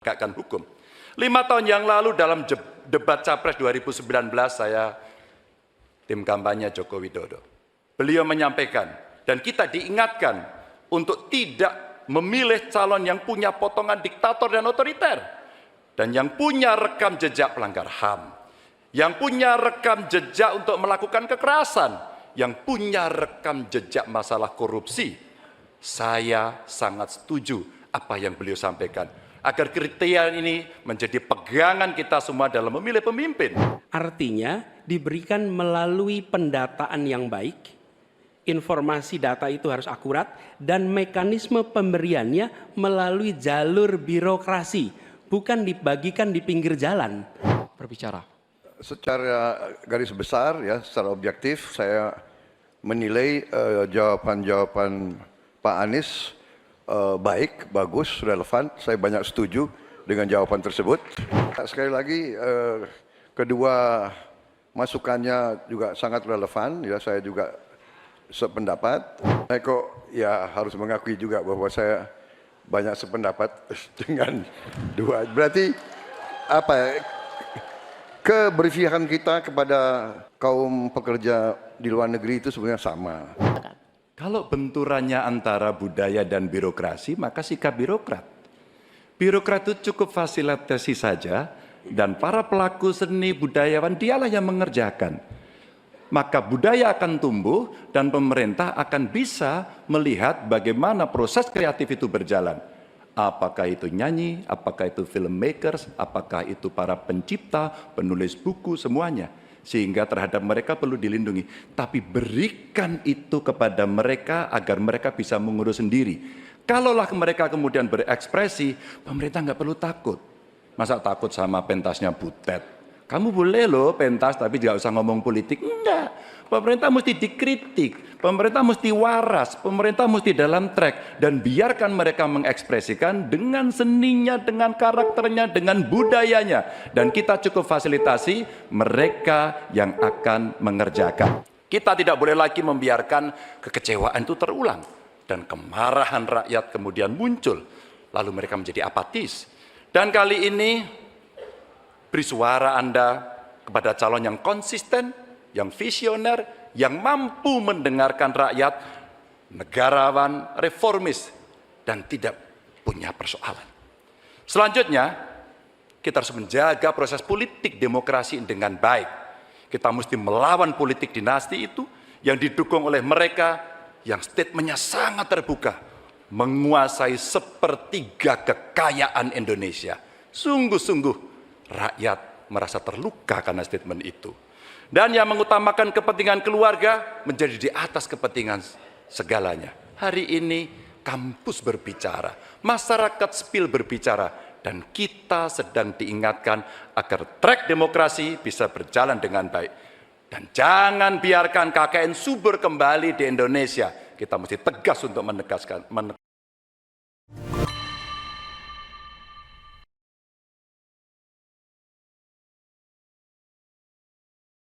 menegakkan hukum. 5 tahun yang lalu dalam debat Capres 2019 saya tim kampanye Joko Widodo. Beliau menyampaikan dan kita diingatkan untuk tidak memilih calon yang punya potongan diktator dan otoriter dan yang punya rekam jejak pelanggar HAM, yang punya rekam jejak untuk melakukan kekerasan, yang punya rekam jejak masalah korupsi. Saya sangat setuju apa yang beliau sampaikan, agar kriteria ini menjadi pegangan kita semua dalam memilih pemimpin. Artinya diberikan melalui pendataan yang baik, informasi data itu harus akurat, dan mekanisme pemberiannya melalui jalur birokrasi, bukan dibagikan di pinggir jalan. Berbicara. Secara garis besar, ya, secara objektif, saya menilai jawaban-jawaban Pak Anies baik, bagus, relevan. Saya banyak setuju dengan jawaban tersebut. Sekali lagi, kedua masukannya juga sangat relevan. Ya, saya juga sependapat. Saya kok ya harus mengakui juga bahwa saya banyak sependapat dengan dua. Berarti apa? Keberpihakan kita kepada kaum pekerja di luar negeri itu sebenarnya sama. Kalau benturannya antara budaya dan birokrasi, maka sikap birokrat. Birokrat itu cukup fasilitasi saja, dan para pelaku seni budayawan dialah yang mengerjakan. Maka budaya akan tumbuh dan pemerintah akan bisa melihat bagaimana proses kreatif itu berjalan. Apakah itu nyanyi, apakah itu filmmakers, apakah itu para pencipta, penulis buku, semuanya. Sehingga terhadap mereka perlu dilindungi. Tapi berikan itu kepada mereka agar mereka bisa mengurus sendiri. Kalaulah mereka kemudian berekspresi, pemerintah nggak perlu takut. Masa takut sama pentasnya Butet? Kamu boleh loh pentas tapi nggak usah ngomong politik. Enggak. Pemerintah mesti dikritik, pemerintah mesti waras, pemerintah mesti dalam track. Dan biarkan mereka mengekspresikan dengan seninya, dengan karakternya, dengan budayanya. Dan kita cukup fasilitasi mereka yang akan mengerjakan. Kita tidak boleh lagi membiarkan kekecewaan itu terulang. Dan kemarahan rakyat kemudian muncul. Lalu mereka menjadi apatis. Dan kali ini beri suara Anda kepada calon yang konsisten, yang visioner, yang mampu mendengarkan rakyat, negarawan, reformis, dan tidak punya persoalan. Selanjutnya, kita harus menjaga proses politik demokrasi dengan baik. Kita mesti melawan politik dinasti itu yang didukung oleh mereka yang statementnya sangat terbuka, menguasai sepertiga kekayaan Indonesia. Sungguh-sungguh rakyat merasa terluka karena statement itu. Dan yang mengutamakan kepentingan keluarga menjadi di atas kepentingan segalanya. Hari ini kampus berbicara, masyarakat sipil berbicara, dan kita sedang diingatkan agar track demokrasi bisa berjalan dengan baik. Dan jangan biarkan KKN subur kembali di Indonesia. Kita mesti tegas untuk menegaskan.